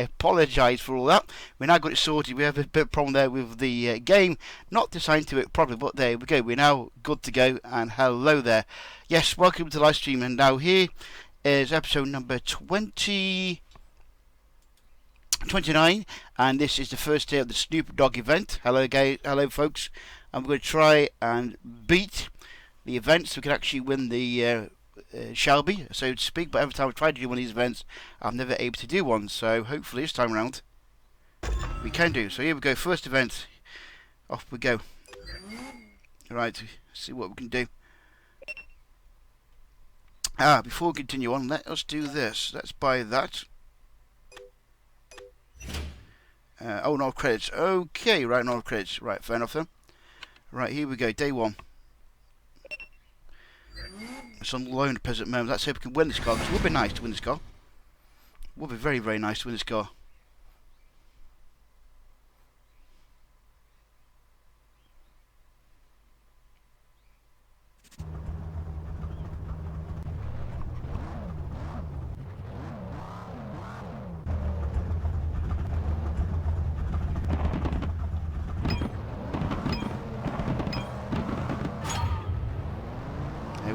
apologise for all that. We now got it sorted. We have a bit of problem there with the game not assigned to it properly, but there we go. We're now good to go. And hello there. Yes, welcome to LiveStream. And now here is episode number 29, and this is the first day of the Snoop Dogg event. Hello guys, hello folks. I'm going to try and beat the event so we can actually win the Shelby, so to speak. But every time I've tried to do one of these events, I'm never able to do one. So hopefully this time around we can do. So here we go, first event. Off we go. Right, see what we can do. Before we continue on, let us do this. Let's buy that. Oh, no credits. Okay, right, no credits. Right, fair enough then. Right, here we go, day one. It's on loan at the present moment. Let's hope we can win this car, because it would be nice to win this car. It would be very, very nice to win this car.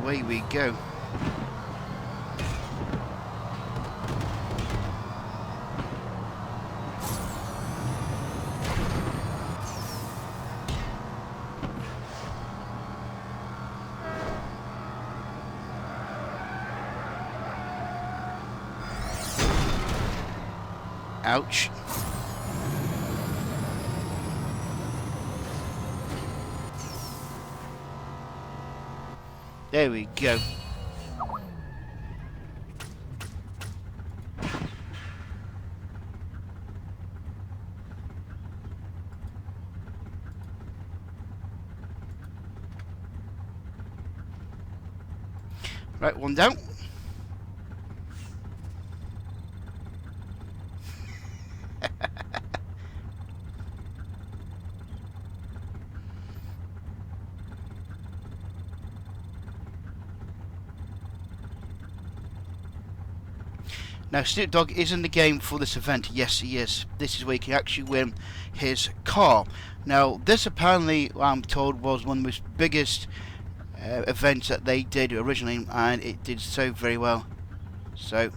Away we go. Ouch. There we go. Right, one down. Now, Snoop Dogg is in the game for this event. Yes, he is. This is where he can actually win his car. Now, this apparently, I'm told, was one of the most biggest events that they did originally, and it did so very well. So,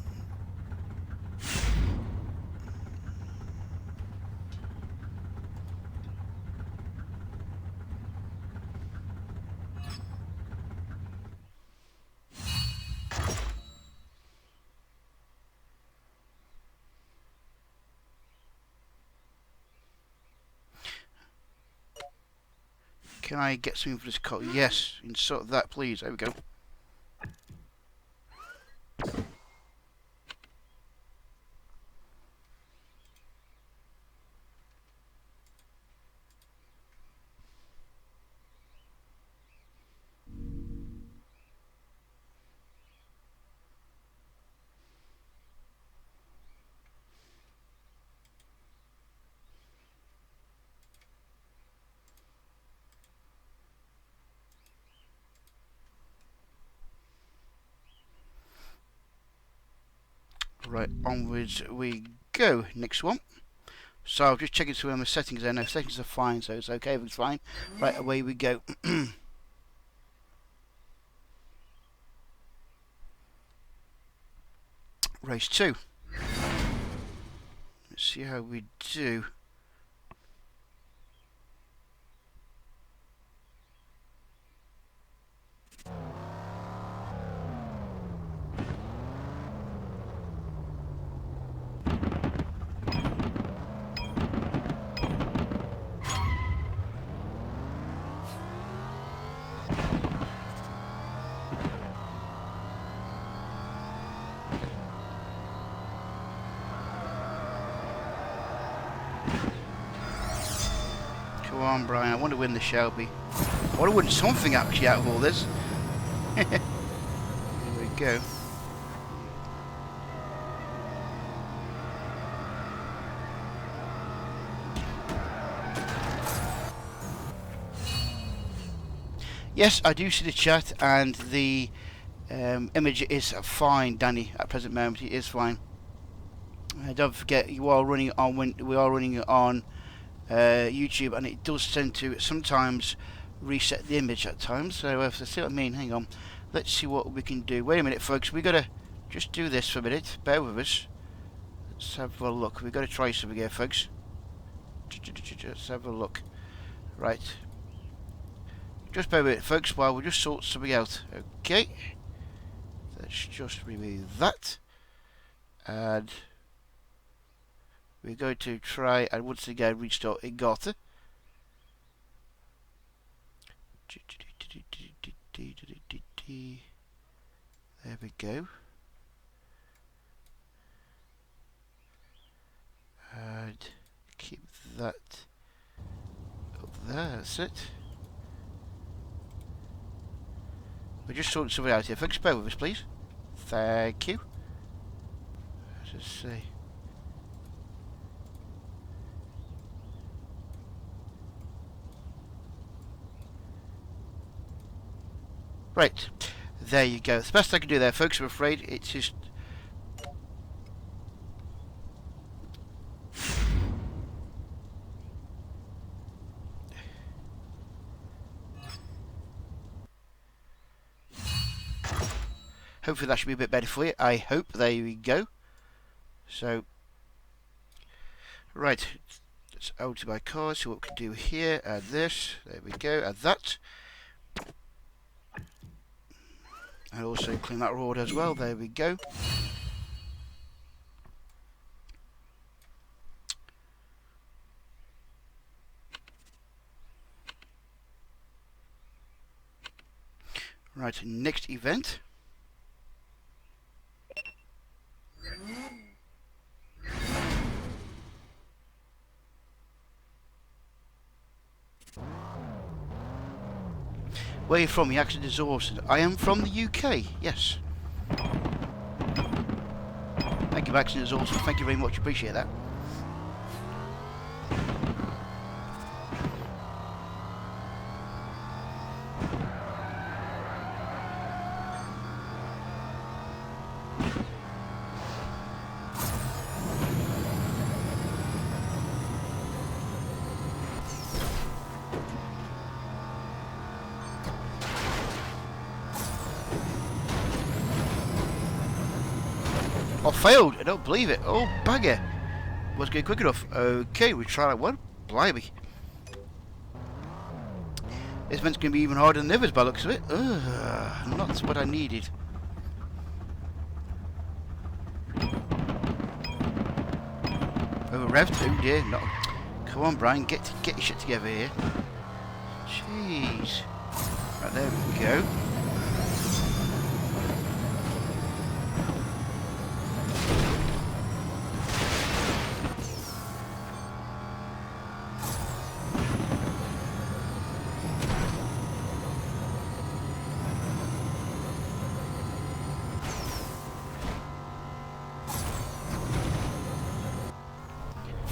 can I get something for this car? Yes, insert that, please. There we go. Right, onwards we go. Next one. So I'm just checking through my settings there. No, settings are fine, so it's okay, everything's fine. Right, away we go. Race 2. Let's see how we do. Come on, Brian. I want to win the Shelby. I want to win something actually out of all this. Here we go. Yes, I do see the chat, and the image is fine, Danny. At present moment, it is fine. Don't forget, you are running on we are running it on YouTube, and it does tend to sometimes reset the image at times. So if I see what I mean, hang on. Let's see what we can do. Wait a minute, folks. We gotta just do this for a minute. Bear with us. Let's have a look. We gotta try something here, folks. Let's have a look. Right. Just bear with it, folks, while we just sort something out. Okay. Let's just remove that. And we're going to try and once again restart Igata. There we go. And keep that up there, that's it. We're just sorting something out here. Folks, bear with us, please. Thank you. Let's just see. Right, there you go. It's the best I can do there, folks. I'm afraid it's just. Hopefully that should be a bit better for you. I hope. There we go. So, right, let's out to my car, see what we can do here. Add this. There we go. Add that. And also clean that road as well. There we go. Right, next event. Where are you from? The accent is awesome. I am from the UK, yes. Thank you, accent is awesome. Thank you very much, appreciate that. I failed. I don't believe it. Oh, bugger. Wasn't getting quick enough. Okay, we try that one. Blimey. This event's going to be even harder than the others by the looks of it. Not what I needed. Over revved? Oh dear. No. Come on, Brian. Get your shit together here. Jeez. Right, there we go.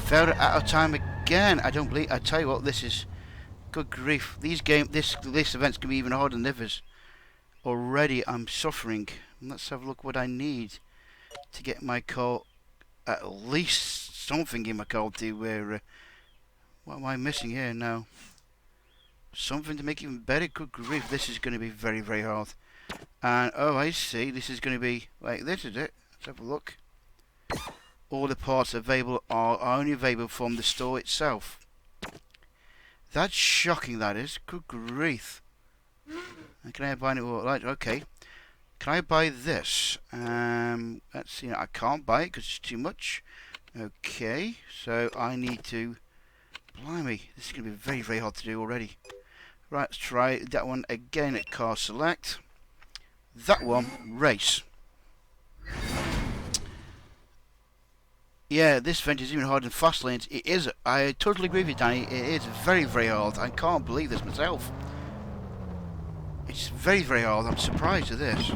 Failed out of time again. I don't believe. I tell you what, this is good grief. This event's gonna be even harder than the others. Already, I'm suffering. Let's have a look what I need to get my car. At least something in my car to where. What am I missing here now? Something to make it even better. Good grief. This is going to be very, very hard. And oh, I see. This is going to be like this, is it? Let's have a look. All the parts available are only available from the store itself. That's shocking, that is. Good grief. And can I buy it? Right, okay. Can I buy this? Let's see. I can't buy it because it's too much. Okay, so I need to. Blimey, this is going to be very, very hard to do already. Right, let's try that one again at car select. That one, race. Yeah, this event is even harder than fast lanes. It is. I totally agree with you, Danny. It is very, very hard. I can't believe this myself. It's very, very hard. I'm surprised at this.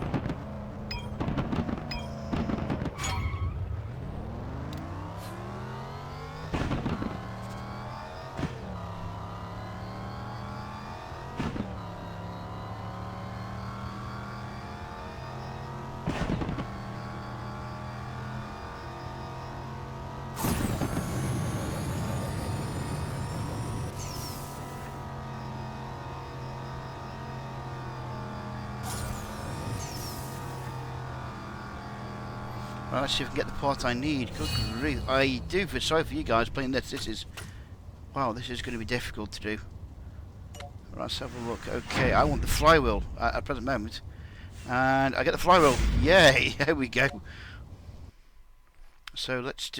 Right, let's see if we can get the part I need. Good grief. I do feel sorry for you guys playing this. This is... Wow, this is going to be difficult to do. Right, let's have a look. Okay, I want the flywheel at the present moment. And I get the flywheel. Yay! There we go. So let's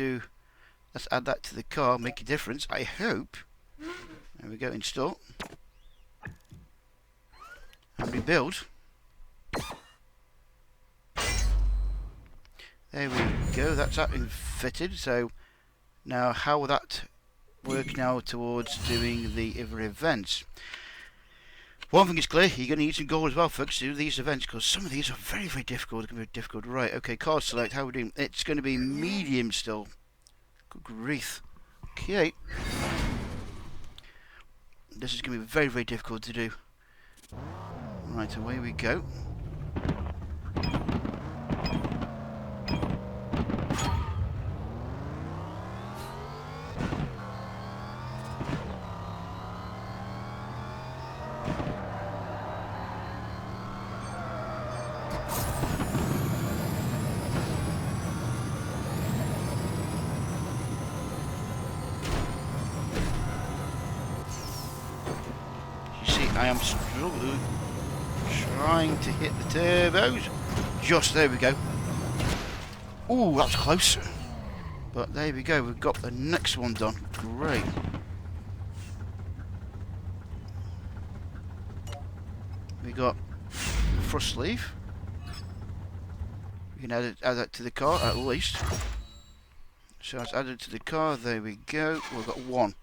add that to the car, make a difference, I hope. There we go, install. And rebuild. There we go, that's that fitted. So now how will that work now towards doing the other events? One thing is clear, you're going to need some gold as well, folks, to do these events, because some of these are very, very difficult. They're going to be difficult. Right, okay, car select, how are we doing? It's going to be medium still. Good grief. Okay. This is going to be very, very difficult to do. Right, away we go. I am struggling, trying to hit the turbos. Just there we go. Ooh, that's close. But there we go, we've got the next one done. Great. We got the thrust sleeve. We can add that to the car at least. So let's add it to the car. There we go. We've got one.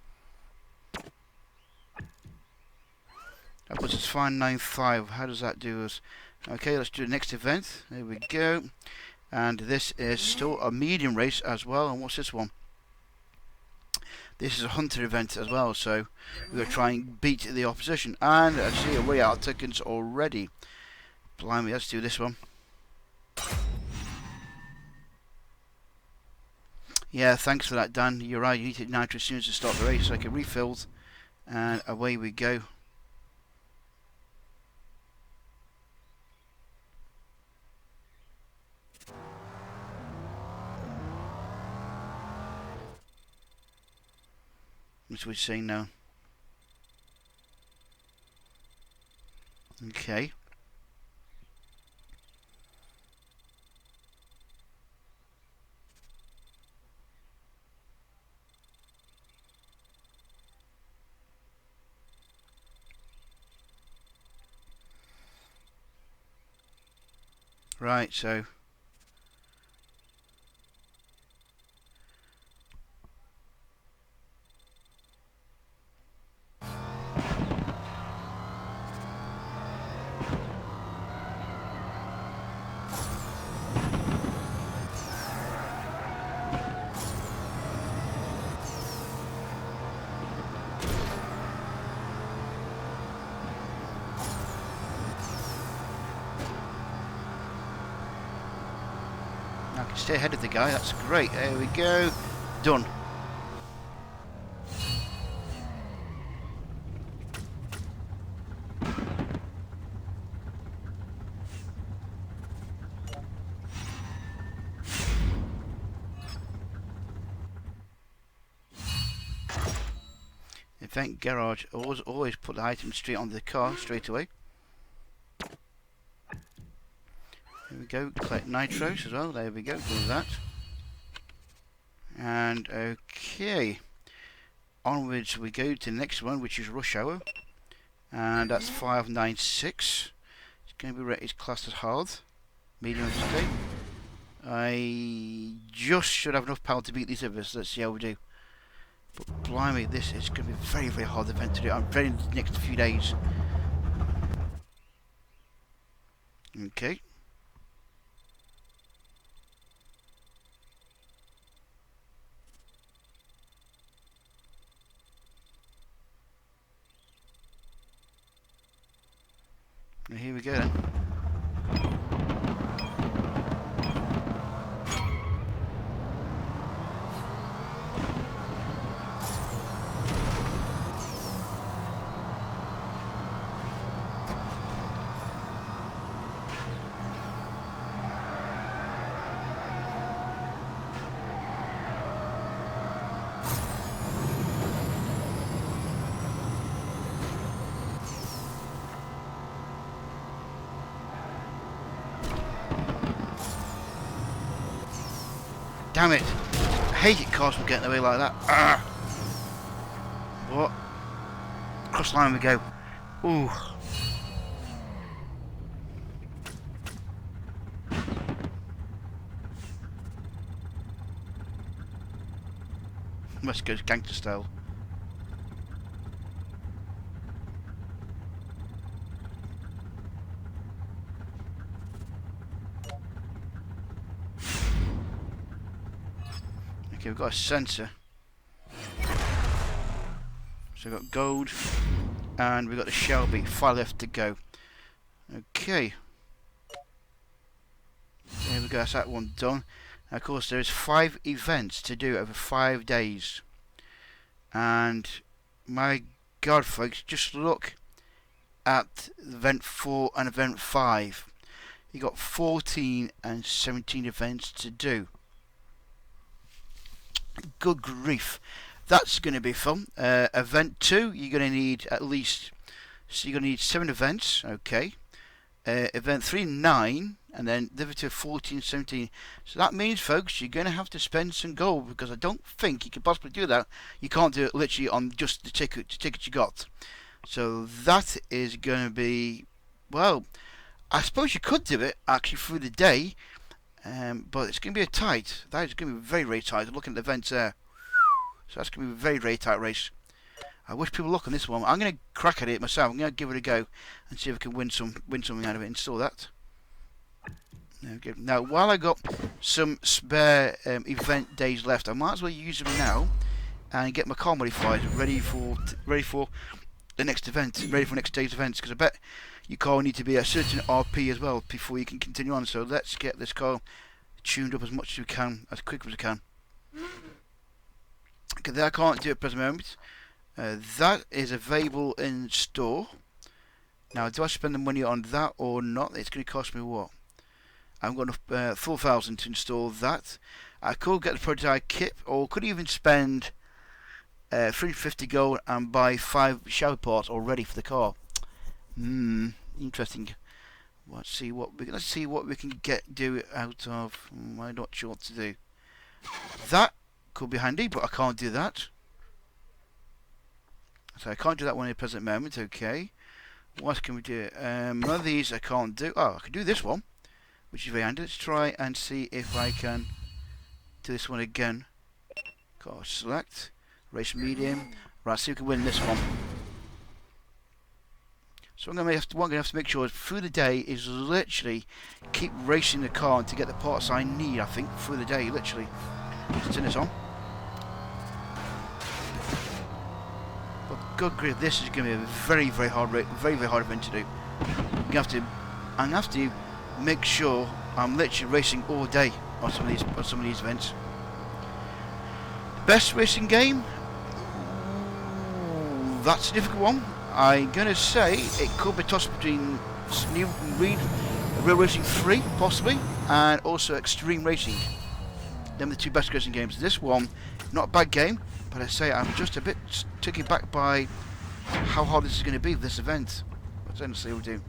That puts us 595. How does that do us? Okay, let's do the next event. There we go. And this is still a medium race as well. And what's this one? This is a hunter event as well. So we're going to try and beat the opposition. And I see we're out of tickets already. Blimey, let's do this one. Yeah, thanks for that, Dan. You're right. You need to hit nitrous as soon as you start the race. So I can refill. And away we go. What are we seeing now? Okay. Right, so I can stay ahead of the guy, that's great. There we go. Done. Event garage, always put the item straight on the car straight away. There we go, collect nitros as well, there we go, do that. And okay, onwards we go to the next one, which is rush hour. And that's 596. It's going to be rated classed as hard, medium today. I just should have enough power to beat these others, let's see how we do. But blimey, this is going to be a very, very hard event to do. I'm ready in the next few days. Okay. Now here we go then. Damn it. I hate it cars will get in the way like that. Ah. What? Cross line we go. Ooh. Must go gangster style. Okay, we've got a sensor. So we've got gold, and we've got the Shelby. 5 left to go. Okay. There we go, that's that one done. Now, of course, there's 5 events to do over 5 days. And, my God, folks, just look at event 4 and event 5. You got 14 and 17 events to do. Good grief. That's going to be fun. Event 2, you're going to need at least, so you're going to need 7 events, okay. Event 3, 9, and then the other 2, 14, 17. So that means, folks, you're going to have to spend some gold, because I don't think you can possibly do that. You can't do it literally on just the ticket you got. So that is going to be, well, I suppose you could do it actually through the day, but it's going to be a tight. That is going to be very, very tight. I'm looking at the events there. So that's going to be a very, very tight race. I wish people look on this one. I'm going to crack at it myself. I'm going to give it a go and see if I can win something out of it. Install that. There we go. Now, while I got some spare event days left, I might as well use them now and get my car modified, ready for the next event, ready for next day's events. Because I bet your car will need to be a certain RP as well before you can continue on. So let's get this car tuned up as much as we can, as quick as we can. Okay, that I can't do at the present moment. That is available in store. Now, do I spend the money on that or not? It's going to cost me what? I'm going to 4,000 to install that. I could get the prototype kit, or could even spend 350 gold and buy 5 shower parts already for the car. Interesting. Let's see what we can do out of. I'm not sure what to do. That could be handy, but I can't do that. So I can't do that one at the present moment. Okay. What can we do? None of these I can't do. Oh, I can do this one, which is very handy. Let's try and see if I can do this one again. Car select, race medium. Right, see if we can win this one. So what I'm going to have to make sure is through the day is literally keep racing the car to get the parts I need. I think through the day, literally. Let's turn this on. But good grief, this is going to be a very, very hard event to do. I'm going to have to make sure I'm literally racing all day on some of these events. Best racing game? That's a difficult one. I'm going to say it could be tossed between Snoop and Real Racing 3, possibly, and also Extreme Racing. Them are the 2 best racing games. This one, not a bad game, but I say I'm just a bit taken back by how hard this is going to be for this event. Let's see what we do.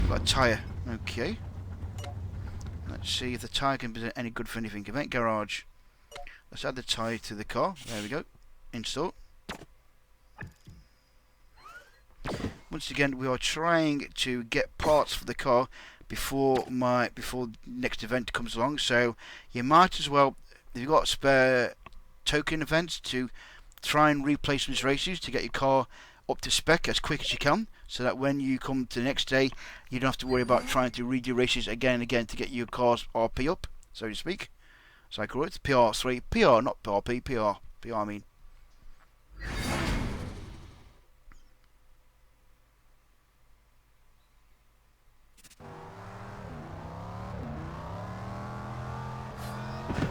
We've got a tyre. Okay. Let's see if the tyre can be any good for anything. Event garage. Let's add the tyre to the car. There we go. Install. Once again, we are trying to get parts for the car before next event comes along. So you might as well, if you've got spare token events, to try and replace these races to get your car up to spec as quick as you can, so that when you come to the next day, you don't have to worry about trying to redo races again and again to get your car's RP up, so to speak. So I call it PR3, PR, not RP, PR I mean.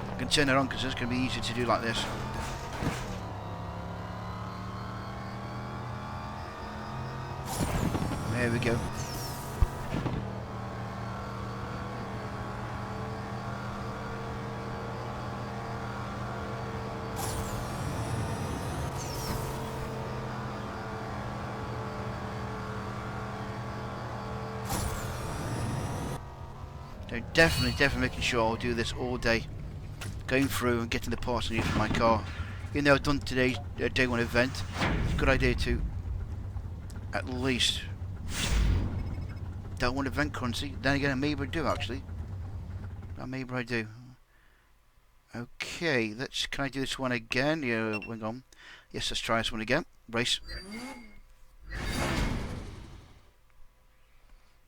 I can turn it on because it's going to be easy to do like this. There we go. So definitely making sure I'll do this all day. going through and getting the parts I need for my car. Even though I've done today's day one event, it's a good idea to at least that one event currency. Then again, maybe I do actually. Maybe I do. Okay, can I do this one again? Yeah, hang on. Yes, let's try this one again. Race.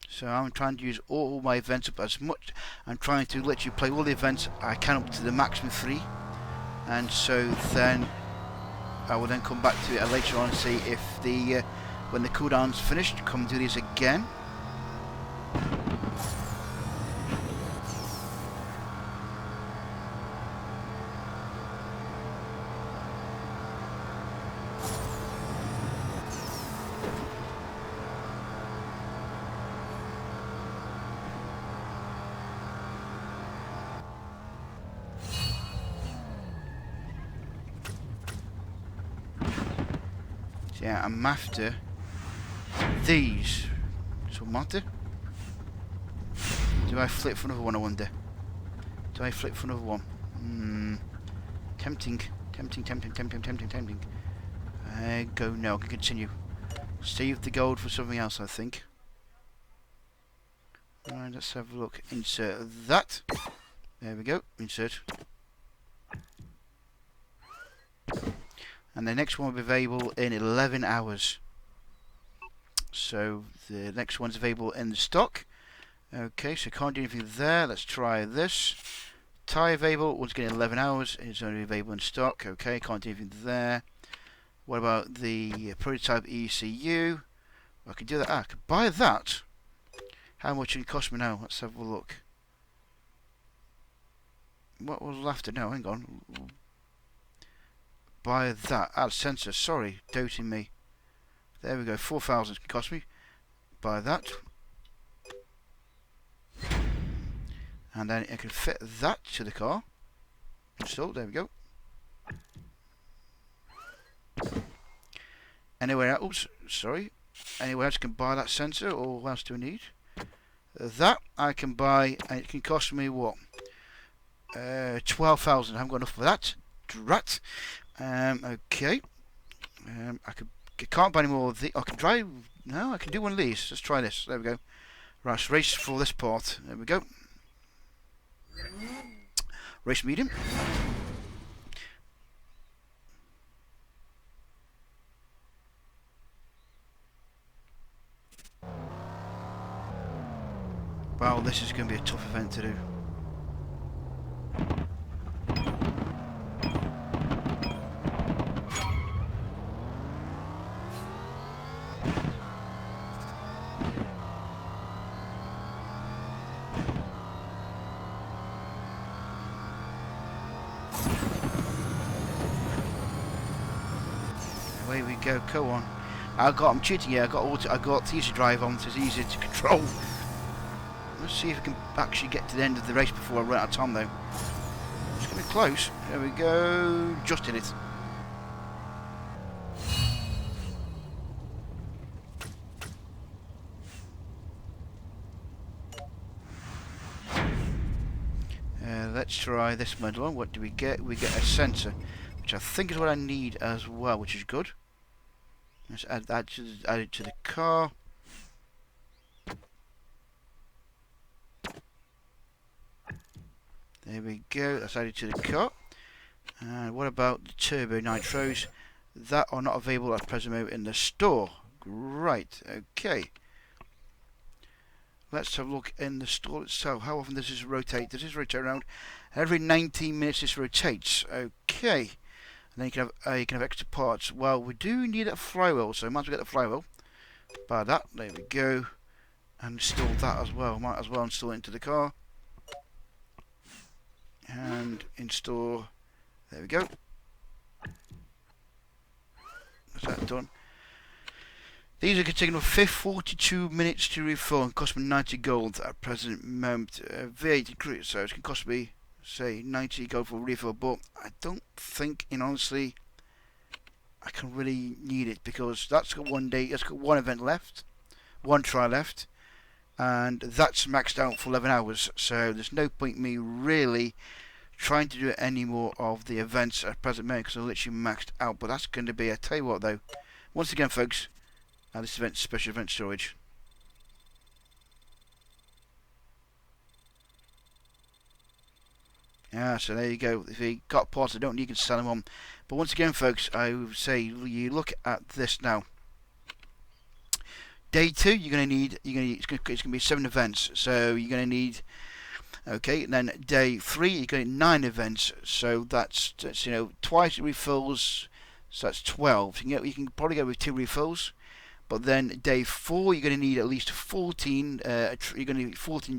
So I'm trying to use all my events up as much. I'm trying to let you play all the events I can up to the maximum 3. And so then I will then come back to it later on and see if when the cooldown's finished, come do these again. Yeah, I'm after these. So matter. Do I flip for another one, I wonder? Do I flip for another one? Tempting. Go no, I can continue. Save the gold for something else, I think. Alright, let's have a look. Insert that. There we go. Insert. And the next one will be available in 11 hours. So the next one's available in the stock. Okay, so can't do anything there. Let's try this. Tie available, once again in 11 hours. It's only available in stock. Okay, can't do anything there. What about the prototype ECU? I can do that. I could buy that. How much it cost me now? Let's have a look. What was after? No, hang on. Buy that. Add sensor. Sorry, doubting me. There we go. 4,000 can cost me. Buy that. And then I can fit that to the car. So there we go. Anywhere else? Sorry. Anywhere else can buy that sensor, or what else do I need? That I can buy, and it can cost me what? 12,000. I haven't got enough for that. Drat. Okay. I can't buy any more of the. I can drive. No, I can do one of these. Let's try this. There we go. Right, let's race for this part. There we go. Race medium. Wow, this is going to be a tough event to do. Away we go. Go on. I'm cheating here. I got easy drive on, so it's easier to control. Let's see if I can actually get to the end of the race before I run out of time, though. It's going to be close. There we go. Just in it. Let's try this model. What do we get? We get a sensor, which I think is what I need as well, which is good. Let's add that add it to the car. There we go. That's added to the car. And what about the turbo nitros? That are not available at present moment in the store. Great. Okay. Let's have a look in the store itself. How often does this rotate? Does this rotate around? Every 19 minutes this rotates. Okay. And then you can have extra parts. Well, we do need a flywheel, so might as well get the flywheel. Buy that. There we go. And install that as well. Might as well install it into the car. And install. There we go. That's that done. These are taking 42 minutes to refill and cost me 90 gold at present moment. VAT credit, so it can cost me, say, 90 gold for refill, but I don't think, honestly, I can really need it because that's got one day, that's got one event left, one try left, and that's maxed out for 11 hours, so there's no point me really trying to do any more of the events at present moment because I'm literally maxed out. But that's going to be, I tell you what though, once again folks, this event, special event storage. Yeah, so there you go. If you got parts that don't need, you can sell them on. But once again folks, I would say you look at this now. Day 2, you're going to need, it's going to be 7 events. So you're going to need, okay, and then day 3, you're going to need 9 events. So that's you know, twice refills, so that's 12. You can probably go with 2 refills. But then day 4, you're going to need at least 14. You're going to need 14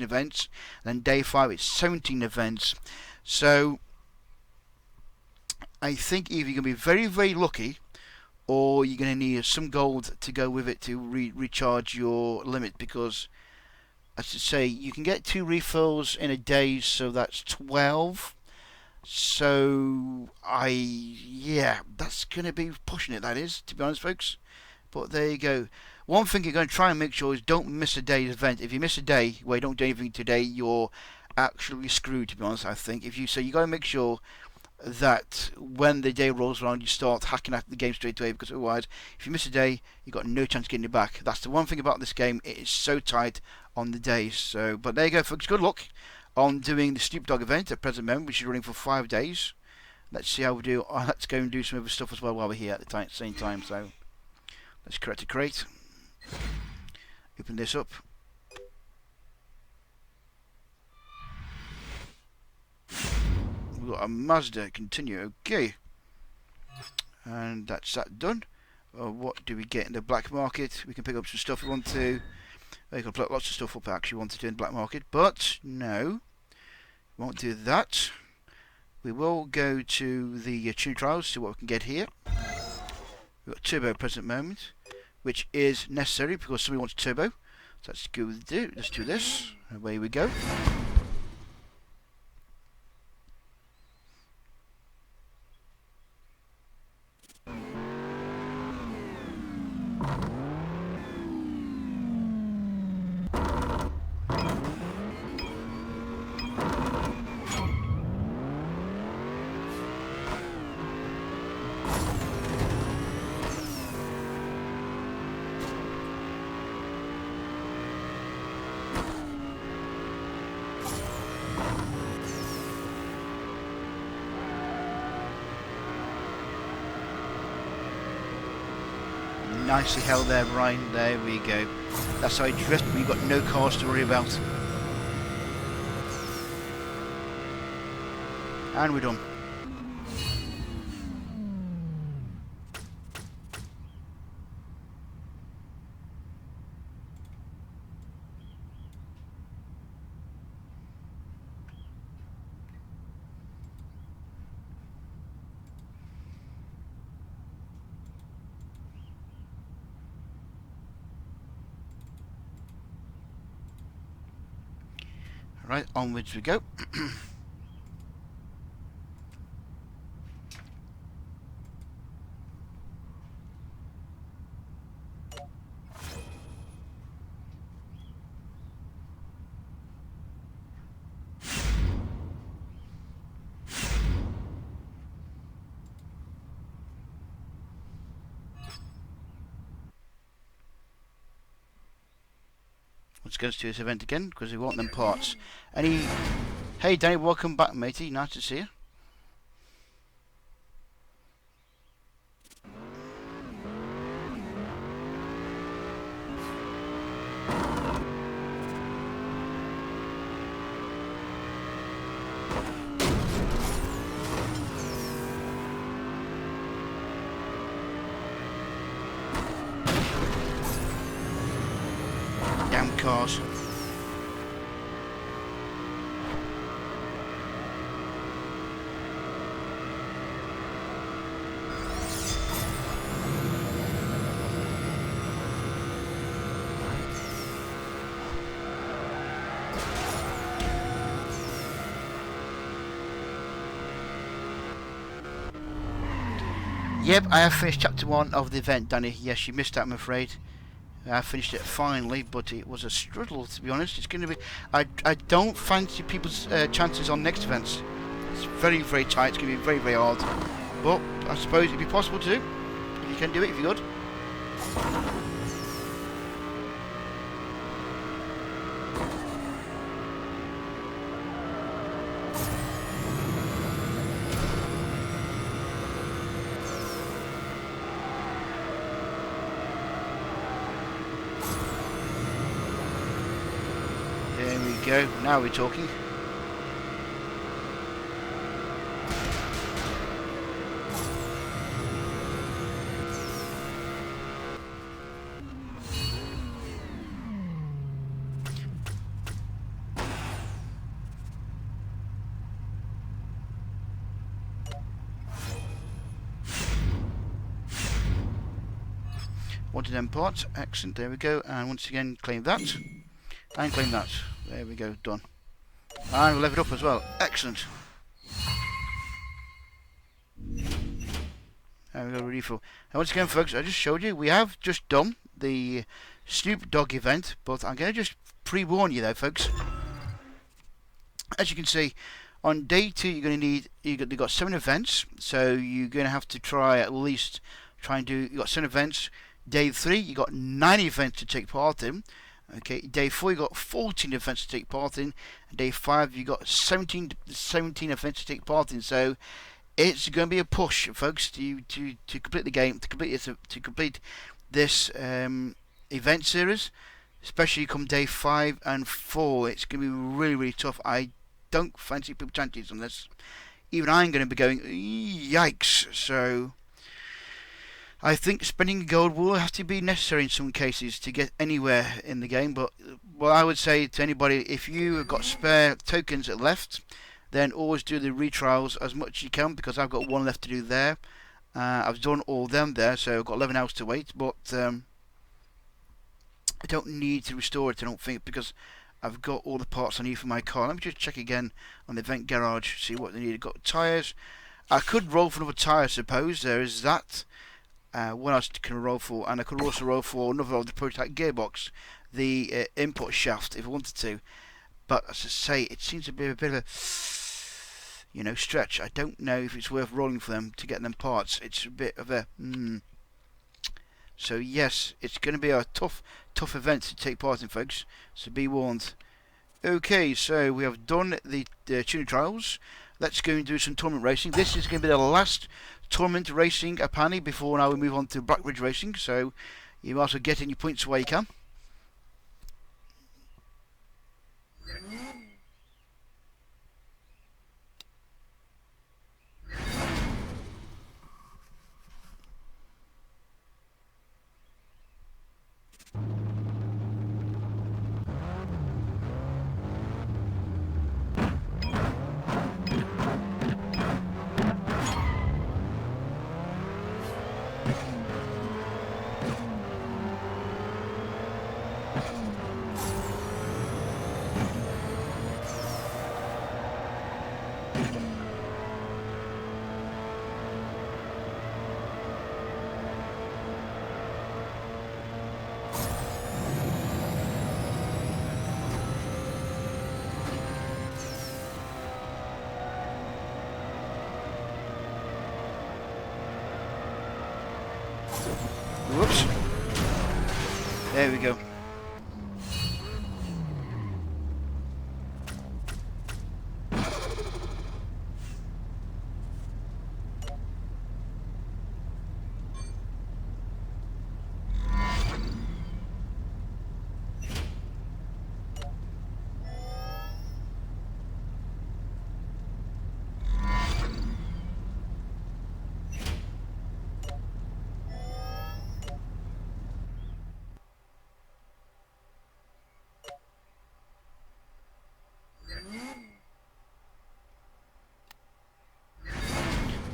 events. And then day 5, it's 17 events. So I think either you're going to be very, very lucky, or you're going to need some gold to go with it to recharge your limit. Because, as I say, you can get 2 refills in a day, so that's 12. So yeah, that's going to be pushing it. That is, to be honest, folks. But there you go. One thing you're going to try and make sure is don't miss a day's event. If you miss a day where you don't do anything today, you're actually screwed, to be honest, I think. So you got to make sure that when the day rolls around, you start hacking at the game straight away, because otherwise, if you miss a day, you've got no chance of getting it back. That's the one thing about this game. It is so tight on the days. So, but there you go, folks. Good luck on doing the Snoop Dogg event at present moment, which is running for 5 days. Let's see how we do. Let's go and do some other stuff as well while we're here at the same time. So let's create a crate. Open this up. We've got a Mazda. Continue. Okay. And that's that done. What do we get in the black market? We can pick up some stuff we want to. We can put lots of stuff up I actually want to do in the black market. But no. We won't do that. We will go to the tuning trials, see what we can get here. We've got turbo at present moment, which is necessary because somebody wants turbo. So let's go let's do this. Away we go. Nicely held there, Ryan. There we go. That's how you drift when you've got no cars to worry about. And we're done. Right, onwards we go. Let's go to this event again because we want them parts. Hey Danny, welcome back, matey. Nice to see you. Damn cars. Yep, I have finished chapter 1 of the event, Danny. Yes, you missed that, I'm afraid. I finished it finally, but it was a struggle, to be honest. It's going to be... I don't fancy people's chances on next events. It's very, very tight. It's going to be very, very hard. But I suppose it'd be possible to do. If you can do it, if you're good. There we go. Now we're talking. Wanted them parts. Excellent. There we go. And once again, claim that. And claim that. There we go. Done. And we'll level it up as well. Excellent. There we go. Refill. And once again, folks, I just showed you. We have just done the Snoop Dogg event. But I'm going to just pre-warn you, though, folks. As you can see, on day 2, you're going to need... You've got 7 events. So you're going to have to try at least... Try and do... You've got 7 events. Day 3, you got 9 events to take part in. Okay, day 4, you got 14 events to take part in. And day 5, you got 17 events to take part in. So it's going to be a push, folks, to complete the game, to complete this event series, especially come day 5 and 4. It's going to be really, really tough. I don't fancy people chances on this. Even I'm going to be going yikes. So I think spending gold will have to be necessary in some cases to get anywhere in the game. But what I would say to anybody, if you have got spare tokens left, then always do the retrials as much as you can, because I've got 1 left to do there. I've done all them there, so I've got 11 hours to wait. But I don't need to restore it, I don't think, because I've got all the parts I need for my car. Let me just check again on the event garage, see what they need. I've got tyres. I could roll for another tyre, I suppose. There is that. What else can I roll for? And I could also roll for another of the prototype gearbox, the input shaft, if I wanted to. But as I say, it seems to be a bit of a, stretch. I don't know if it's worth rolling for them to get them parts. It's a bit of a So yes, it's going to be a tough event to take part in, folks. So be warned. Okay, so we have done the tuning trials. Let's go and do some tournament racing. This is going to be the last tournament racing apparently before now we move on to Black Ridge racing. So you might as well get in your points where you can. Whoops. There we go.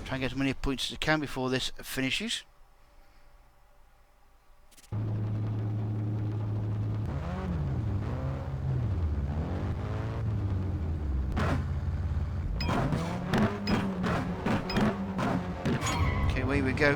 Try and get as many points as I can before this finishes. Okay, away we go.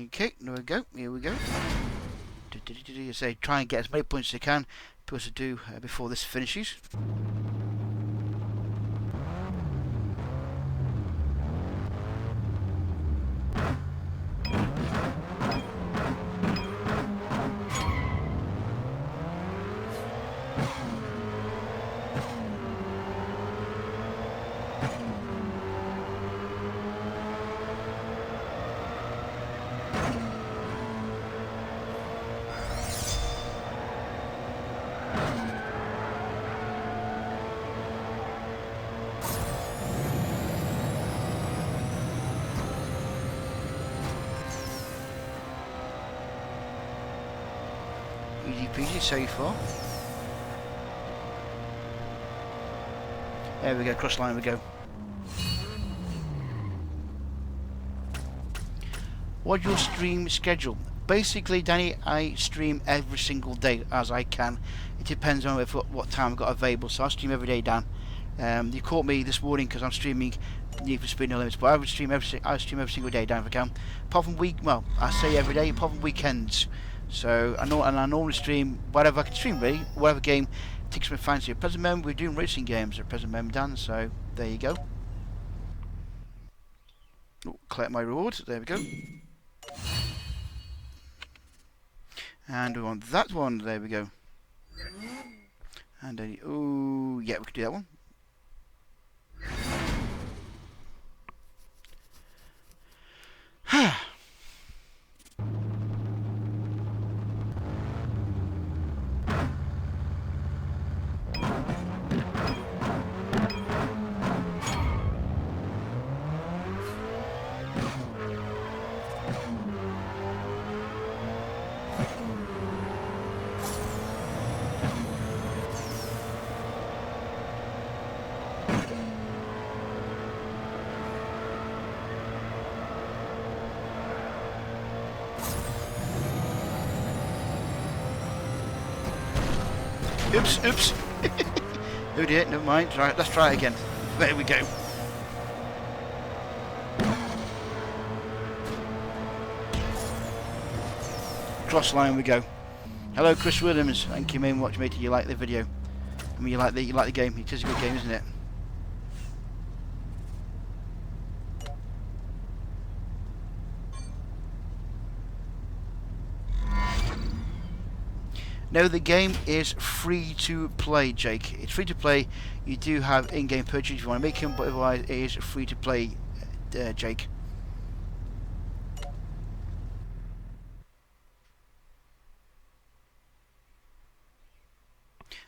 Okay, there we go. Here we go. Say try and get as many points as you can, because to do before this finishes. Easy peasy so far. There we go, cross line we go. What's your stream schedule? Basically, Danny, I stream every single day as I can. It depends on what time I've got available, so I stream every day, Dan. You caught me this morning because I'm streaming Need for Speed No Limits, but I stream every single day, Dan, if I can. Apart from I say every day, apart from weekends. So I normally stream whatever I can stream, really, whatever game takes my fancy. At present moment, we're doing racing games at present moment, Dan. So there you go. Oh, collect my reward. There we go. And we want that one. There we go. And then, oh yeah, we can do that one. Oops. Oh dear, never mind. Right, let's try it again. There we go. Cross line we go. Hello, Chris Williams. Thank you very much, matey. You like the video? I mean, you like the game. It is a good game, isn't it? No, the game is free to play, Jake. It's free to play. You do have in-game purchase if you want to make them, but otherwise it is free to play, Jake.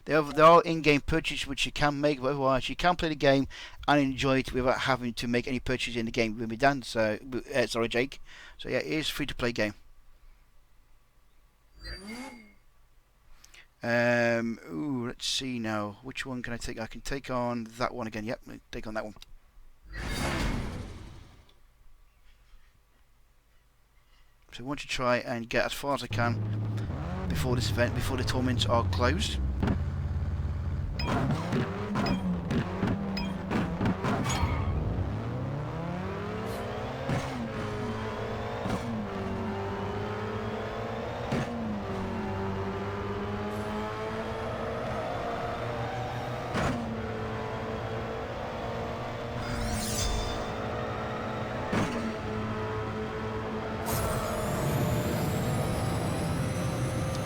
There are in-game purchases which you can make, but otherwise you can play the game and enjoy it without having to make any purchases in the game with me, Dan. So, sorry, Jake. So yeah, it is a free-to-play game. Ooh, let's see now. Which one can I take? I can take on that one again. Yep, take on that one. So I want to try and get as far as I can before this event, before the tournaments are closed.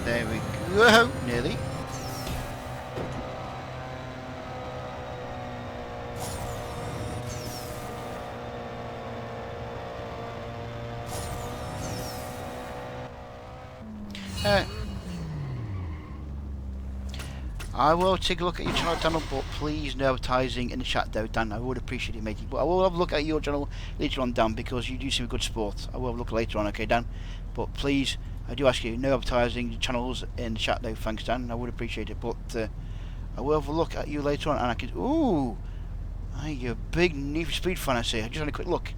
There we go, nearly. I will take a look at your channel, but please no advertising in the chat though, Dan. I would appreciate it, matey. But I will have a look at your channel later on, Dan, because you do seem a good sport. I will have a look later on, okay, Dan? But please, I do ask you, no advertising channels in the chat though, thanks, Dan. I would appreciate it. But I will have a look at you later on, and I can... Ooh! You're a big Need for Speed fan, I see. I just had a quick look.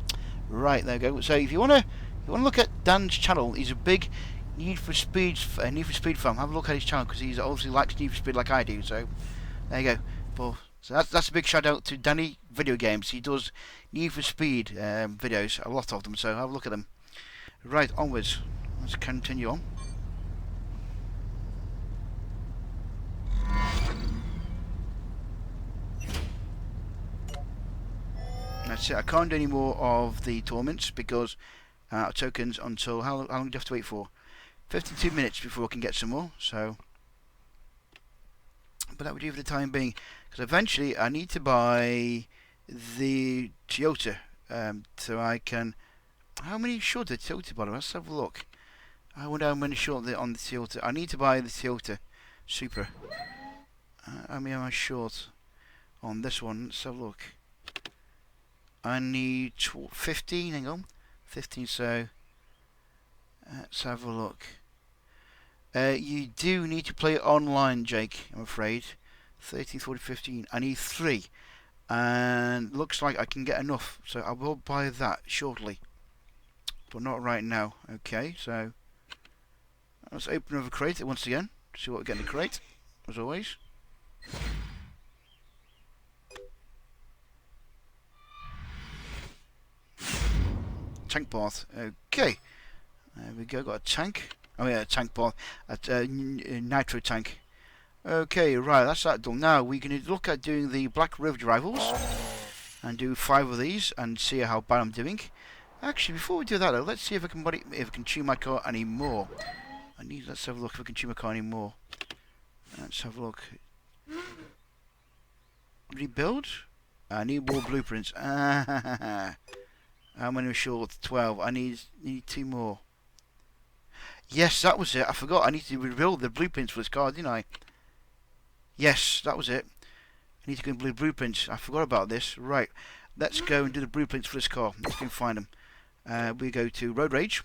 Right, there we go. So if you want to look at Dan's channel, he's a big Need for Speed fan. Have a look at his channel because he's obviously likes Need for Speed like I do. So there you go. But, so that's a big shout out to Danny Video Games. He does Need for Speed videos, a lot of them. So have a look at them. Right, onwards. Let's continue on. That's it. I can't do any more of the tournaments because tokens until how long do you have to wait for? 52 minutes before I can get some more. So, but that would do for the time being. Because eventually I need to buy the Toyota, so I can. How many short the Toyota by the way? Let's have a look. I wonder how many short on the Toyota. I need to buy the Toyota Supra. How many am I short on this one? Let's have a look. I need 15. Hang on, 15. So let's have a look. You do need to play it online, Jake. I'm afraid. 13, 14, 15. I need 3, and looks like I can get enough. So I will buy that shortly, but not right now. Okay, so let's open another crate once again. See what we get in the crate, as always. Tank bath. Okay, there we go. Got a tank. Oh yeah, a tank bath. A nitro tank. Okay, right. That's that done. Now we can look at doing the Black River rivals and do 5 of these and see how bad I'm doing. Actually, before we do that though, let's see if I can tune my car any more. Let's have a look if I can tune my car any more. Let's have a look. Rebuild? I need more blueprints. How many are short? 12. I need 2 more. Yes, that was it. I forgot. I need to rebuild the blueprints for this car, didn't I? Yes, that was it. I need to go and build blueprints. I forgot about this. Right. Let's go and do the blueprints for this car. Let's go and find them. We go to Road Rage.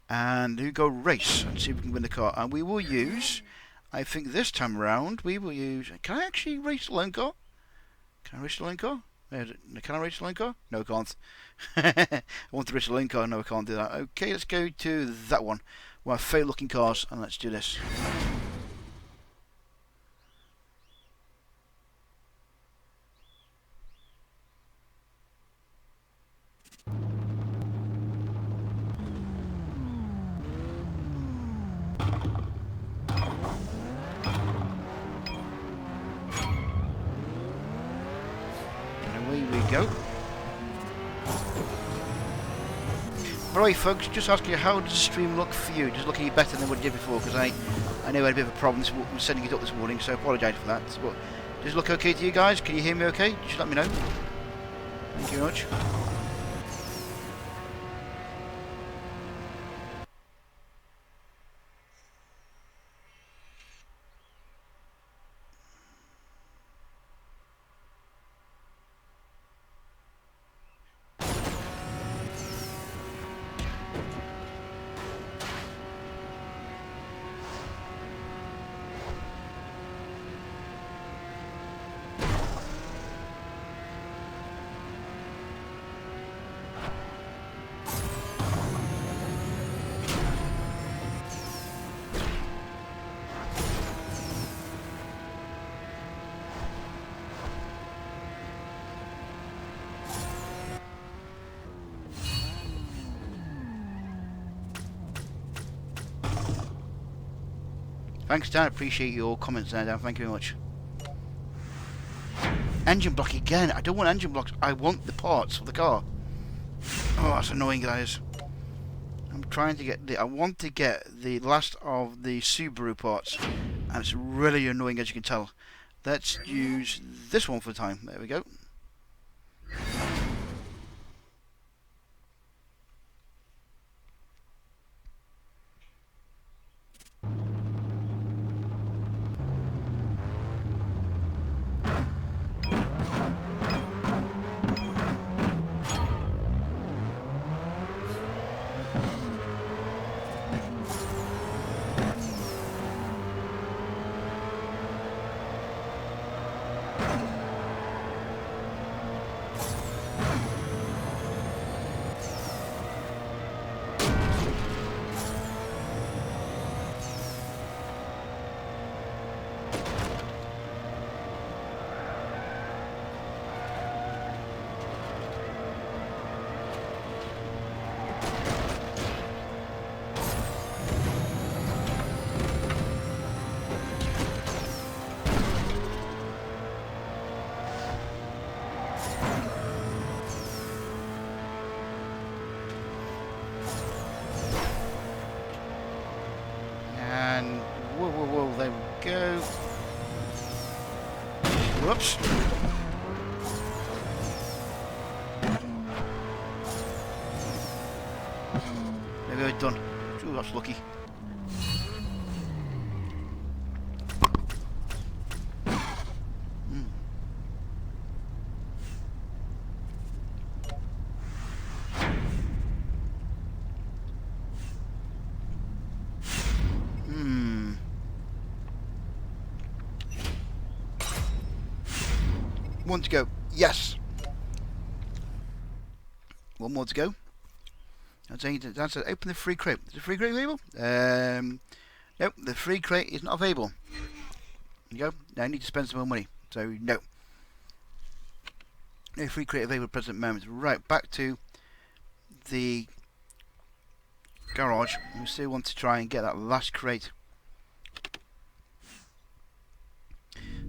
And we go race and see if we can win the car. And we will use, I think this time around, we will use. Can I actually race the lone car? Can I race the lone car? Can I race the lone car? No, I can't. I want to race the lone car. No, I can't do that. Okay, let's go to that one. Well, fair looking cars, and let's do this. Go. By the way, folks, just asking you, how does the stream look for you? Does it look any better than what it did before? Because I know I had a bit of a problem setting it up this morning, so I apologise for that. But does it look okay to you guys? Can you hear me okay? Just let me know. Thank you very much. Thanks, Dan. Appreciate your comments there, Dan. Thank you very much. Engine block again. I don't want engine blocks. I want the parts for the car. Oh, that's annoying, guys. I'm trying to get I want to get the last of the Subaru parts, and it's really annoying, as you can tell. Let's use this one for the time. There we go. Whoops. There we go, done. Ooh, that's lucky. One to go. Yes. One more to go. That's open the free crate. Is the free crate available? Nope, the free crate is not available. There you go. Now I need to spend some more money. So no. No free crate available at the present moment. Right, back to the garage. We still want to try and get that last crate.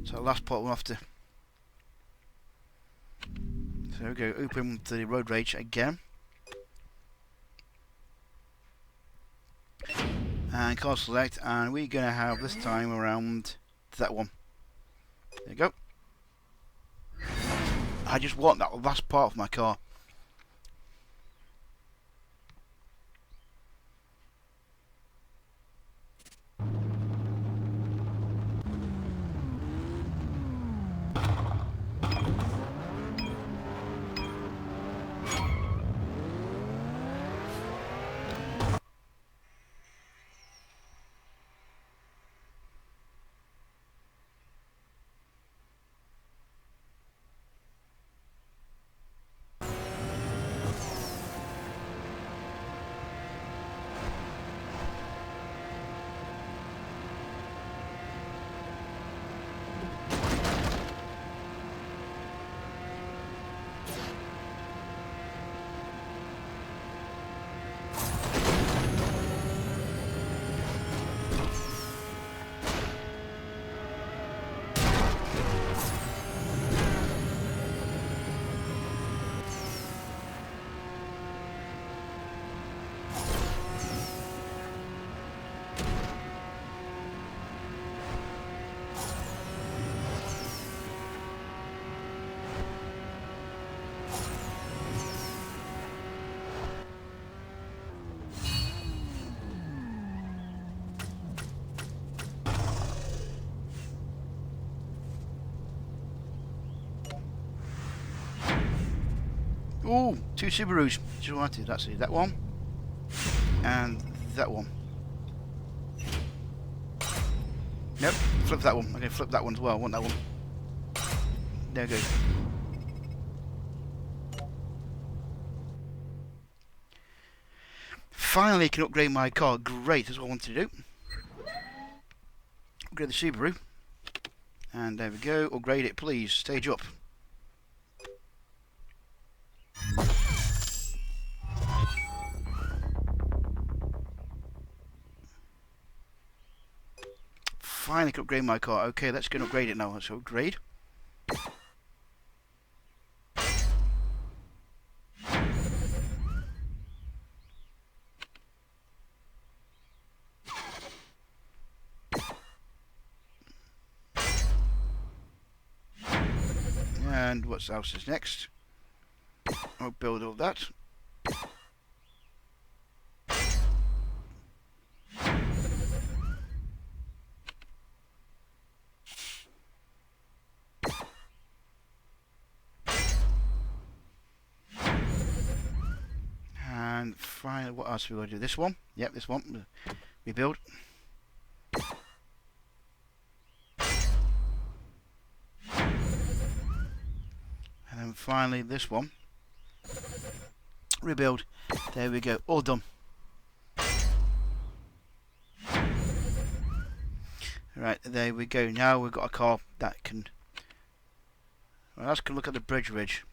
So last part we'll have to. So we go open the road rage again. And car select, and we're going to have this time around that one. There you go. I just want that last part of my car. Ooh, two Subarus. Just wanted. That's it. That one. And that one. Nope. Flip that one. I'm going to flip that one as well. I want that one. There we go. Finally, I can upgrade my car. Great. That's what I wanted to do. Upgrade the Subaru. And there we go. Upgrade it, please. Stage up. Finally can upgrade my car. Okay, let's go and upgrade it now. Let's upgrade. And what else is next? I'll build all that. And finally, what else are we going to do? This one? Yep, this one. Rebuild. And then finally, this one. Rebuild. There we go. All done. Right, there we go. Now we've got a car that can. Well, let's go look at the bridge ridge.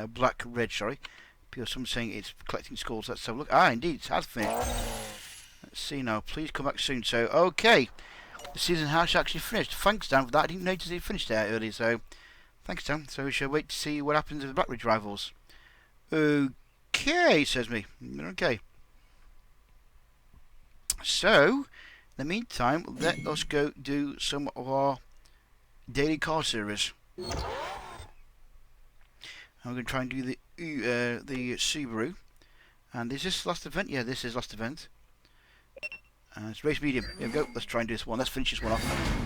Black ridge, sorry. Because someone's saying it's collecting scores. Let's have a look. Ah, indeed, it has finished. Let's see now. Please come back soon. So, okay. The season has actually finished. Thanks, Dan, for that. I didn't notice it finished there early, so thanks, Dan. So we shall wait to see what happens with the Black Ridge rivals. Okay, says me. Okay. So, in the meantime, let us go do some of our daily car series. I'm going to try and do the Subaru. And is this last event? Yeah, this is last event. And it's race medium. Here we go. Let's try and do this one. Let's finish this one off.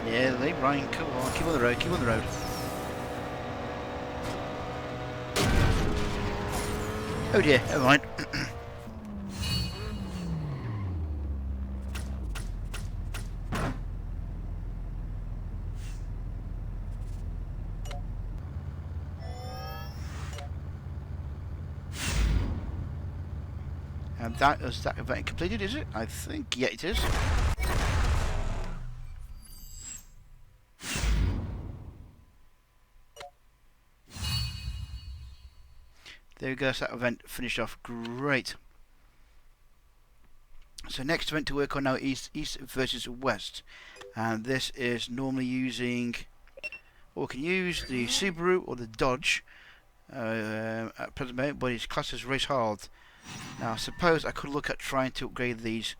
Yeah, they Brian, come on, keep on the road, keep on the road. Oh dear, never mind. And that is that event completed, is it? I think, yeah, it is. There we go, that's that event finished off. Great. So next event to work on now is East versus West. And this is normally using, or we can use the Subaru or the Dodge at present moment, but it's classed as race hard. Now I suppose I could look at trying to upgrade these,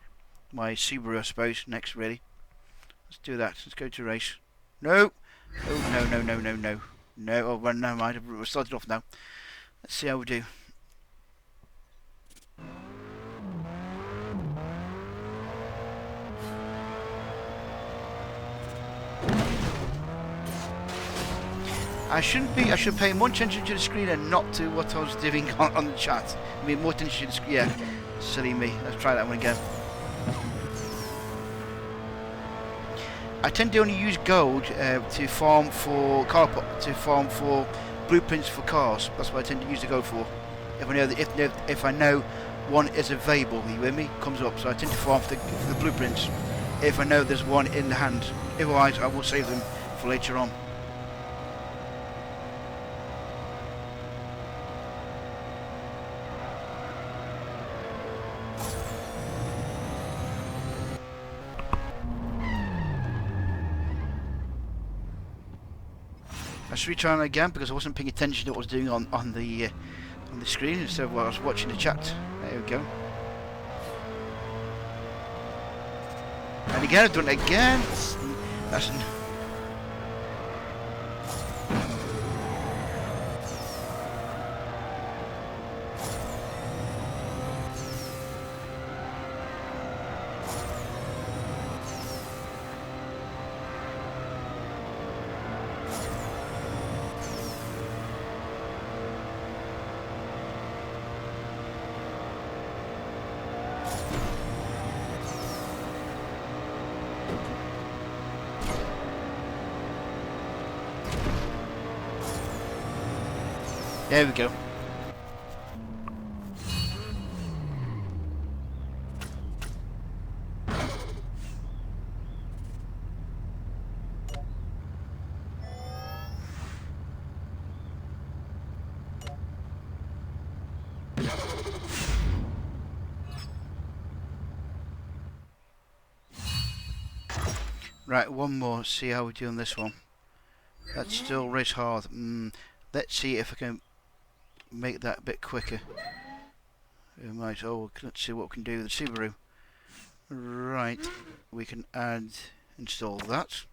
my Subaru I suppose, next really. Let's do that, let's go to race. No! Oh, no, no, no, no, no. No, oh, well, never mind, we've started off now. Let's see how we do. I should pay more attention to the screen and not to what I was doing on the chat. I mean, more attention to the screen, yeah. Silly me. Let's try that one again. I tend to only use gold to farm for blueprints for cars. That's what I tend to use the gold for. If I know if I know one is available, you with me? Comes up, so I tend to farm for the blueprints. If I know there's one in the hand, otherwise I will save them for later on. I should retry it again because I wasn't paying attention to what I was doing on the screen instead of what I was watching the chat. There we go. And again, I've done it again. That's there we go. Right, one more. See how we do on this one. That's still race hard. Let's see if I can make that a bit quicker. We might. Oh, let's see what we can do with the Subaru. Right, we can install that,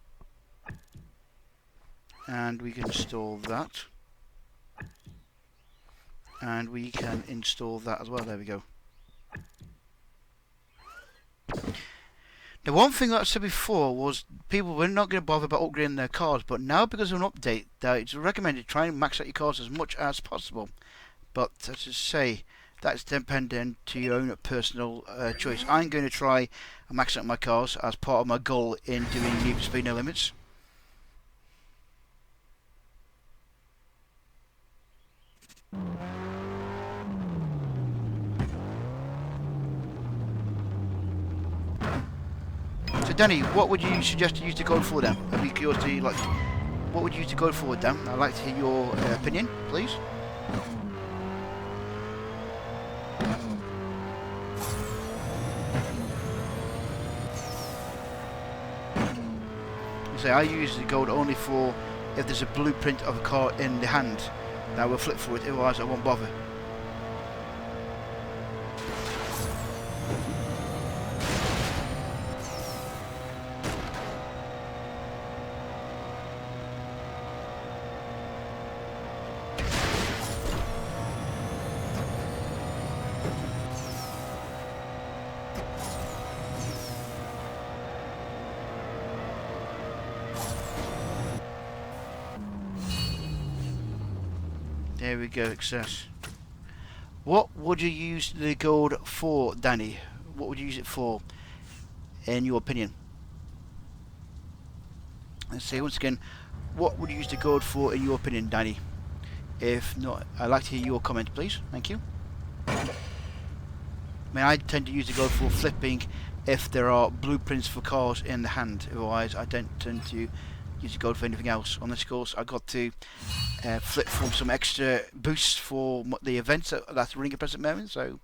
and we can install that, and we can install that as well. There we go. The one thing that I said before was people were not going to bother about upgrading their cars, but now because of an update, it's recommended try and max out your cars as much as possible. But as I say, that's dependent to your own personal choice. I'm going to try and max out my cars as part of my goal in doing Need for Speed No Limits. So Danny, what would you suggest to use to go for then? I'd be curious to like, what would you use to go for Dan? I'd like to hear your opinion, please. I use the gold only for if there's a blueprint of a car in the hand. I will flip for it, otherwise I won't bother. There we go, success. What would you use the gold for, Danny? What would you use it for, in your opinion? Let's see, once again, what would you use the gold for, in your opinion, Danny? If not, I'd like to hear your comment, please. Thank you. I tend to use the gold for flipping if there are blueprints for cars in the hand. Otherwise, I don't tend to use the gold for anything else. On this course, I got to flip for some extra boosts for the events that's running at present moment. So,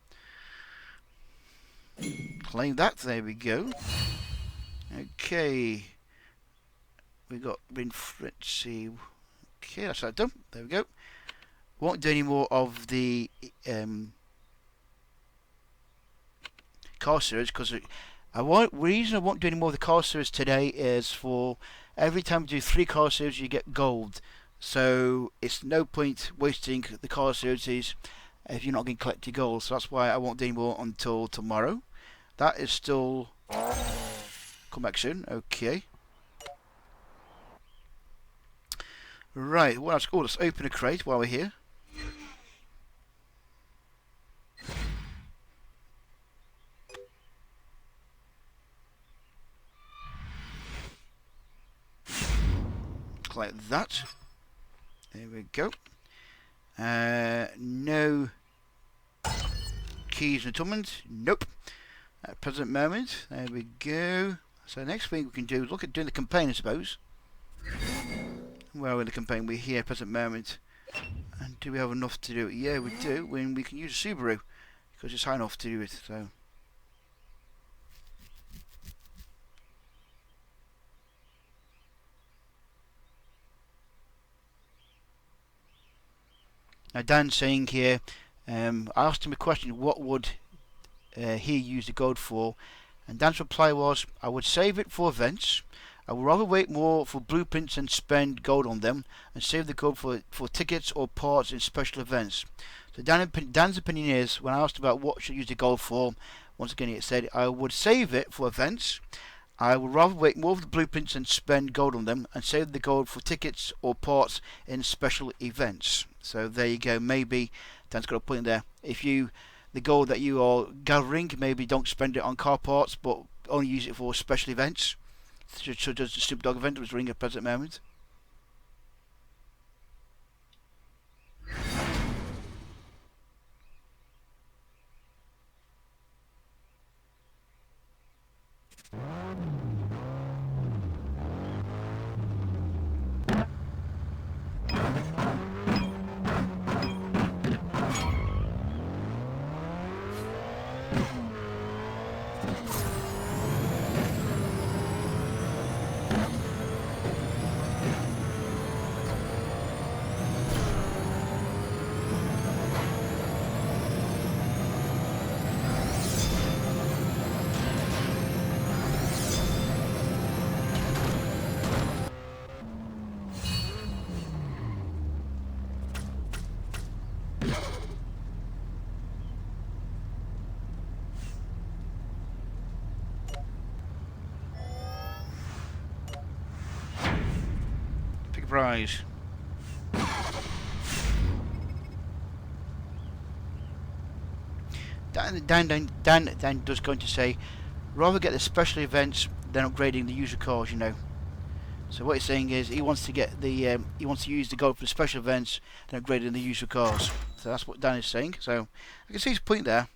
claim that. There we go. Okay, we got let's see. Okay, that's that done. There we go. Won't do any more of the car series because reason I won't do any more of the car series today is for every time you do 3 car series you get gold, so it's no point wasting the car series if you're not going to collect your gold. So that's why I won't do any more until tomorrow. That is still come back soon. Okay, right, what else? Oh, let's open a crate while we're here. Like that. There we go. No keys and entitlement. Nope. At present moment. There we go. So next thing we can do is look at doing the campaign, I suppose. Where are we in the campaign? We're here at present moment. And do we have enough to do it? Yeah, we do. When we can use a Subaru because it's high enough to do it. So. Now Dan's saying here, I asked him a question, what would he use the gold for? And Dan's reply was, I would save it for events. I would rather wait more for blueprints and spend gold on them, and save the gold for tickets or parts in special events. So Dan's opinion is, when I asked about what should I use the gold for, once again it said, I would save it for events. I would rather wait more for the blueprints and spend gold on them, and save the gold for tickets or parts in special events. So there you go. Maybe Dan's got a point there. If the gold that you are gathering, maybe don't spend it on car parts, but only use it for special events, such as the Snoop Dogg event that was running at the present moment. prize. Dan does going to say, rather get the special events than upgrading the user cars, you know. So what he's saying is he wants to get the he wants to use the gold for the special events than upgrading the user cars. So that's what Dan is saying. So I can see his point there.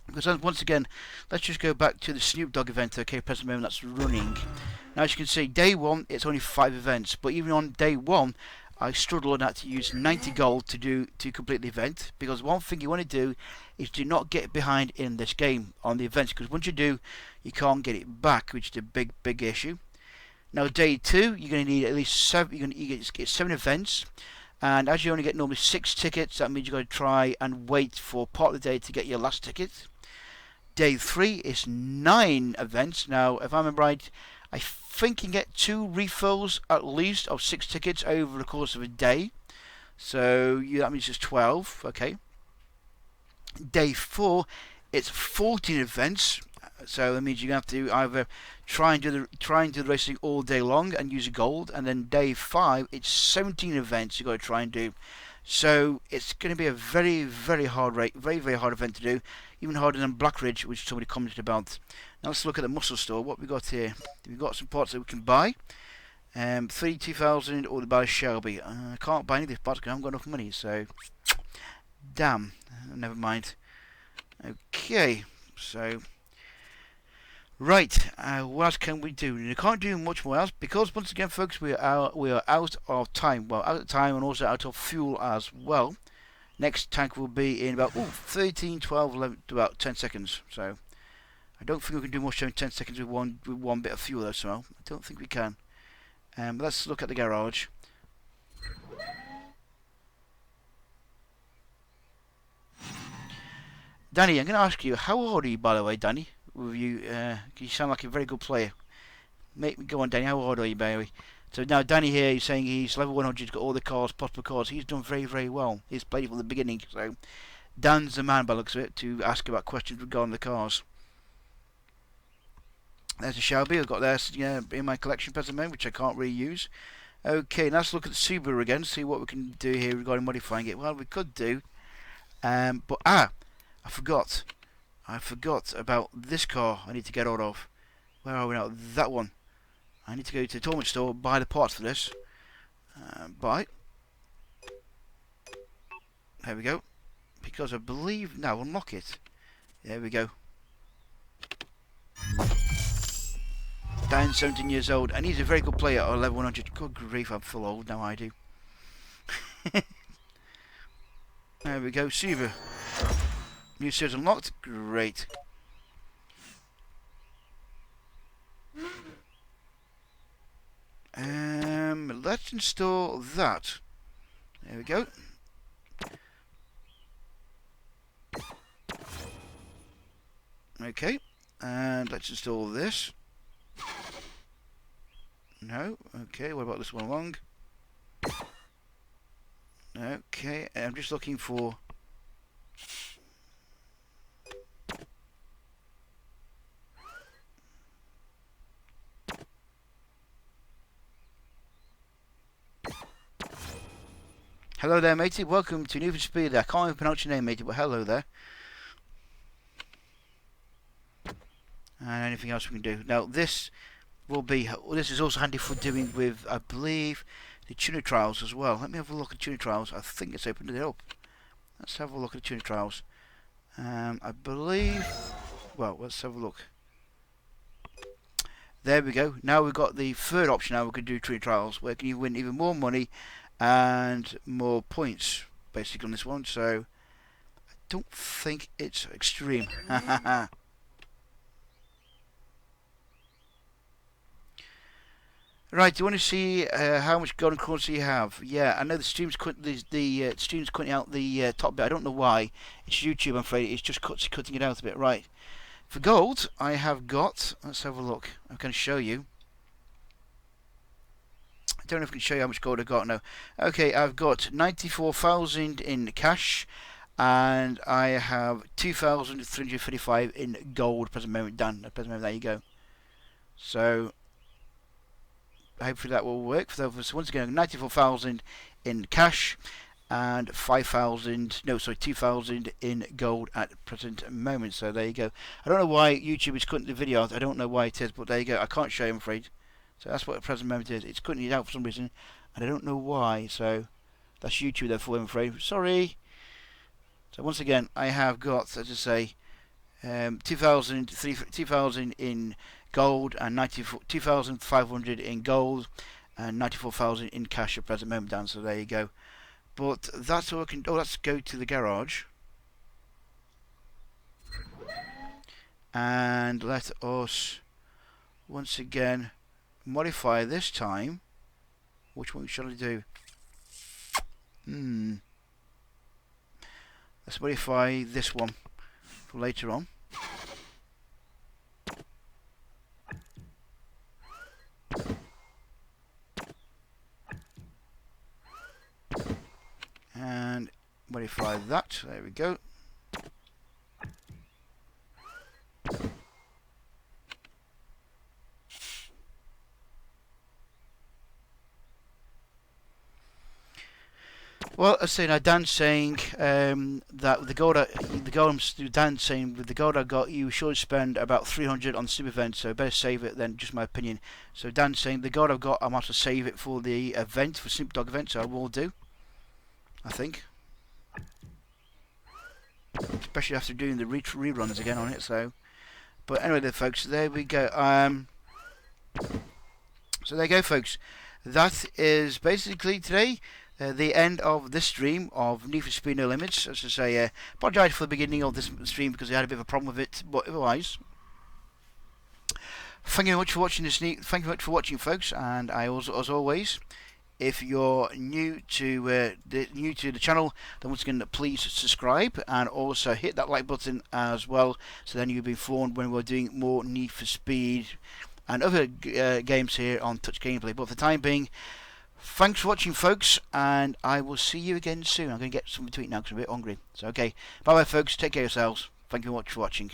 Because once again, let's just go back to the Snoop Dogg event, okay, present moment that's running. Now as you can see, day 1 it's only 5 events, but even on day 1 I struggled and had to use 90 gold to complete the event, because one thing you want to do is do not get behind in this game on the events, because once you do, you can't get it back, which is a big issue. Now day 2 you're going to need at least 7. You're going to get 7 events. And as you only get normally 6 tickets, that means you've got to try and wait for part of the day to get your last ticket. Day 3 is 9 events. Now, if I remember right, I think you can get 2 refills at least of 6 tickets over the course of a day. So that means it's 12. Okay. Day 4, it's 14 events. So that means you have to either try and do the racing all day long and use a gold, and then day 5 it's 17 events you got to try and do. So it's going to be a very hard very hard event to do, even harder than Black Ridge, which somebody commented about. Now let's look at the muscle store. What we got here? We've got some parts that we can buy. 32,000 or the buy Shelby. I can't buy any of these parts because I haven't got enough money. So damn, never mind. Okay, so. Right, what else can we do? We can't do much more else because once again, folks, we are out of time. Well, out of time and also out of fuel as well. Next tank will be in about 13, 12, 11, about 10 seconds. So I don't think we can do much in 10 seconds with one bit of fuel though. So I don't think we can. Let's look at the garage. Danny, I'm going to ask you, how old are you, by the way, Danny? With you sound like a very good player. Go on, Danny. How old are you, baby? So now Danny here, he's saying he's level 100. He's got all the cars, possible cars. He's done very well. He's played from the beginning. So Dan's the man, by the looks of it, to ask about questions regarding the cars. There's a Shelby I've got there in my collection present moment, which I can't really use. Okay, now let's look at the Subaru again. See what we can do here regarding modifying it. Well, we could do, but I forgot. I forgot about this car I need to get hold of. Where are we now? That one. I need to go to the tournament store, buy the parts for this. Buy. There we go. Because I believe... No, unlock it. There we go. Dan, 17 years old. And he's a very good player at level 100. Good grief, I'm full old. Now I do. There we go. Subaru. New series unlocked. Great. Let's install that. There we go. Okay. And let's install this. No. Okay. What about this one along? Okay. I'm just looking for... Hello there, matey. Welcome to New for Speed. I can't even pronounce your name, matey, but hello there. And anything else we can do. Now, this is also handy for doing with, I believe, the tuner trials as well. Let me have a look at tuner trials. I think it's opened it up. Let's have a look at the tuner trials. I believe... Well, let's have a look. There we go. Now we've got the third option. Now we can do tuner trials, where you can win even more money and more points, basically, on this one. So I don't think it's extreme. Right, do you want to see how much golden currency you have? Yeah, I know the stream's stream's cutting out the top bit. I don't know why. It's YouTube, I'm afraid. It's just cutting it out a bit. Right. For gold, I have got... Let's have a look. I can show you. I don't know if I can show you how much gold I've got now. Okay, I've got 94,000 in cash, and I have 2,355 in gold. Present moment done. At present moment, there you go. So hopefully that will work. So once again, 94,000 in cash and 2,000 in gold at the present moment. So there you go. I don't know why YouTube is cutting the video out. I don't know why it is, but there you go. I can't show you, I'm afraid. So that's what the present moment is. It's cutting it out for some reason, and I don't know why. So that's YouTube there for you, I'm afraid. Sorry. So once again, I have got, as I say, 2,000 in gold and 2,500 in gold and 94,000 in cash at present moment, Dan. So there you go. But that's all I can. Oh, let's go to the garage and let us once again modify this time. Which one shall I do? Let's modify this one for later on. And modify that. There we go. Well, I say now, Dan's saying that with the gold, Dan's saying with the gold I got, you should spend about 300 on the Snoop event, so better save it than just my opinion. So Dan's saying the gold I've got, I'm going to save it for the event, for Snoop Dogg event, so I will do. I think, especially after doing the reruns again on it. So, but anyway, there, folks, there we go. So there you go, folks. That is basically today. The end of this stream of Need for Speed No Limits. As I say, apologise for the beginning of this stream because I had a bit of a problem with it, but otherwise, thank you very much for watching this. Thank you very much for watching, folks. And I also, as always, if you're new to the channel, then once again, please subscribe and also hit that like button as well, so then you'll be informed when we're doing more Need for Speed and other games here on Touch Gameplay. But for the time being, thanks for watching, folks, and I will see you again soon. I'm going to get something to eat now because I'm a bit hungry. So, okay, bye-bye, folks. Take care of yourselves. Thank you very much for watching.